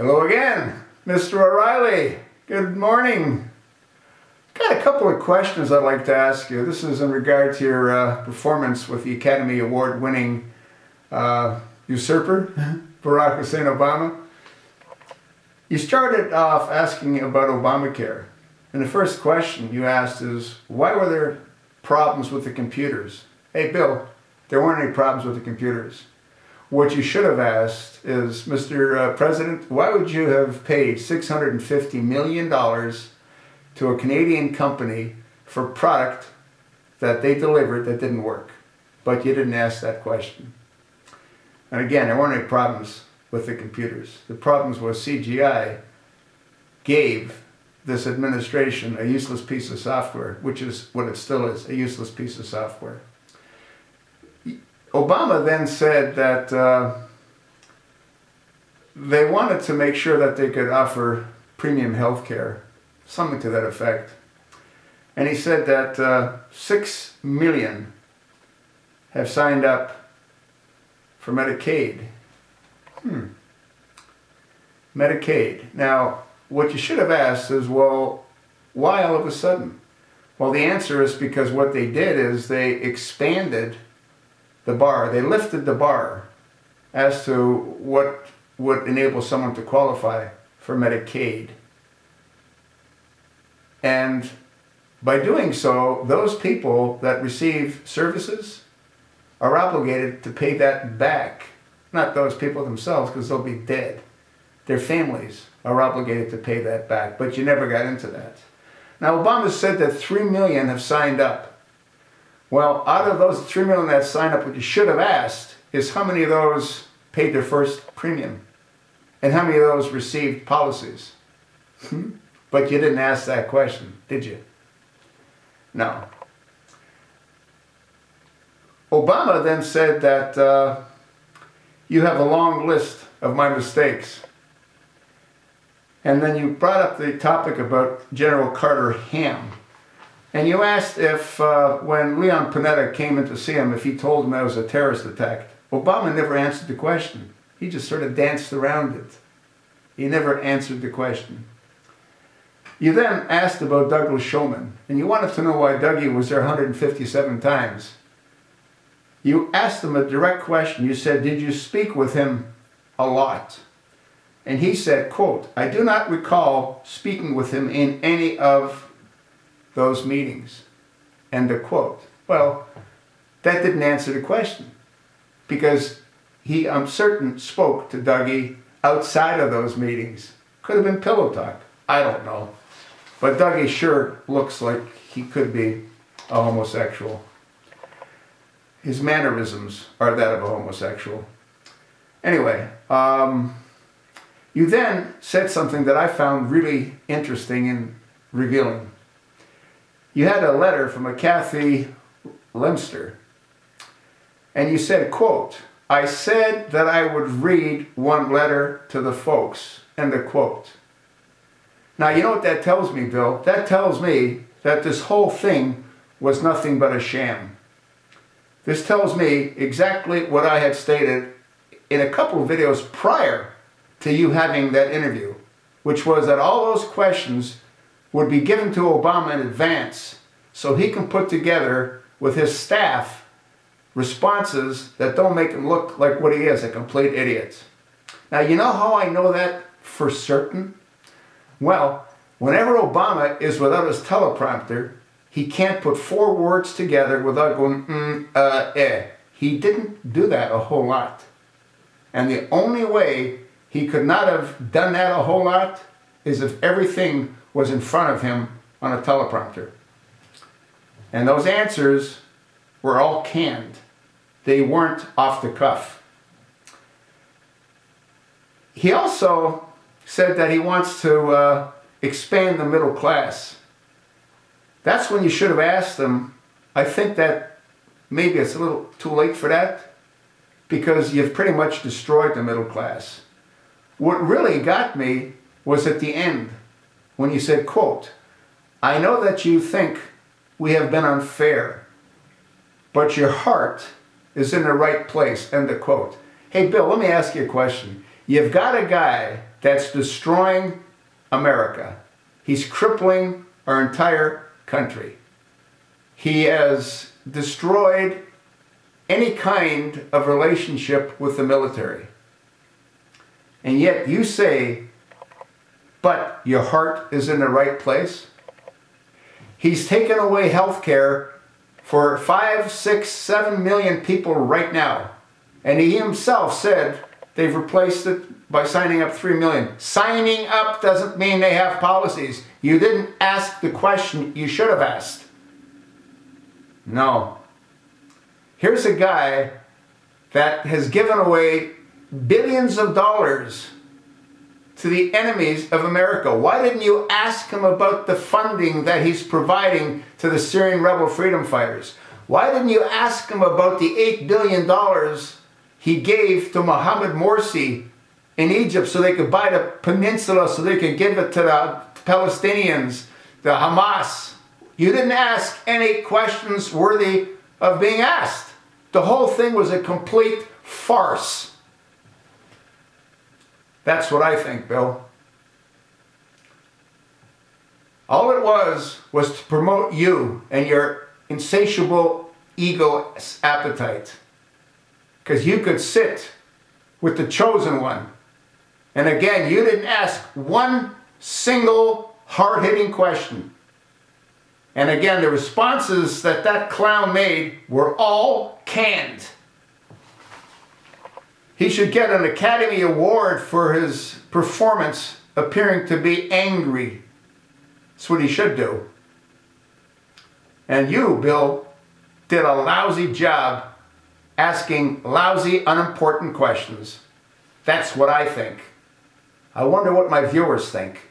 Hello again, Mr. O'Reilly. Good morning. Got a couple of questions I'd like to ask you. This is in regard to your performance with the Academy Award winning usurper, Barack Hussein Obama. You started off asking about Obamacare. And the first question you asked is, why were there problems with the computers? Hey Bill, there weren't any problems with the computers. What you should have asked is, Mr. President, why would you have paid $650 million to a Canadian company for product that they delivered that didn't work? But you didn't ask that question. And again, there weren't any problems with the computers. The problems was CGI gave this administration a useless piece of software, which is what it still is, a useless piece of software. Obama then said that they wanted to make sure that they could offer premium health care, something to that effect. And he said that 6 million have signed up for Medicaid. Medicaid. Now, what you should have asked is, well, why all of a sudden? Well, the answer is because what they did is they expanded the bar. They lifted the bar as to what would enable someone to qualify for Medicaid. And by doing so, those people that receive services are obligated to pay that back. Not those people themselves, because they'll be dead. Their families are obligated to pay that back, but you never got into that. Now, Obama said that 3 million have signed up. Well, out of those 3 million that signed up, what you should have asked is how many of those paid their first premium? And how many of those received policies? But you didn't ask that question, did you? No. Obama then said that you have a long list of my mistakes. And then you brought up the topic about General Carter Ham. And you asked if, when Leon Panetta came in to see him, if he told him that was a terrorist attack. Obama never answered the question. He just sort of danced around it. He never answered the question. You then asked about Douglas Shulman, and you wanted to know why Dougie was there 157 times. You asked him a direct question. You said, did you speak with him a lot? And he said, quote, I do not recall speaking with him in any of those meetings, end of quote. Well, that didn't answer the question, because he, I'm certain, spoke to Dougie outside of those meetings. Could have been pillow talk, I don't know. But Dougie sure looks like he could be a homosexual. His mannerisms are that of a homosexual. Anyway, you then said something that I found really interesting and revealing. You had a letter from a Kathy Lemster, and you said, quote, I said that I would read one letter to the folks, end of quote. Now, you know what that tells me, Bill? That tells me that this whole thing was nothing but a sham. This tells me exactly what I had stated in a couple of videos prior to you having that interview, which was that all those questions would be given to Obama in advance so he can put together with his staff responses that don't make him look like what he is, a complete idiot. Now, you know how I know that for certain? Well, whenever Obama is without his teleprompter, he can't put 4 words together without going, He didn't do that a whole lot. And the only way he could not have done that a whole lot is if everything was in front of him on a teleprompter. And those answers were all canned. They weren't off the cuff. He also said that he wants to expand the middle class. That's when you should have asked him. I think that maybe it's a little too late for that, because you've pretty much destroyed the middle class. What really got me was at the end, when you said, quote, I know that you think we have been unfair, but your heart is in the right place, end of quote. Hey, Bill, let me ask you a question. You've got a guy that's destroying America. He's crippling our entire country. He has destroyed any kind of relationship with the military. And yet you say, but your heart is in the right place. He's taken away health care for 5, 6, 7 million people right now. And he himself said they've replaced it by signing up 3 million. Signing up doesn't mean they have policies. You didn't ask the question you should have asked. No. Here's a guy that has given away billions of dollars to the enemies of America. Why didn't you ask him about the funding that he's providing to the Syrian rebel freedom fighters? Why didn't you ask him about the $8 billion he gave to Mohamed Morsi in Egypt so they could buy the peninsula, so they could give it to the Palestinians, the Hamas? You didn't ask any questions worthy of being asked. The whole thing was a complete farce. That's what I think, Bill. All it was to promote you and your insatiable ego appetite. Because you could sit with the chosen one. And again, you didn't ask one single hard-hitting question. And again, the responses that that clown made were all canned. He should get an Academy Award for his performance appearing to be angry. That's what he should do. And you, Bill, did a lousy job asking lousy, unimportant questions. That's what I think. I wonder what my viewers think.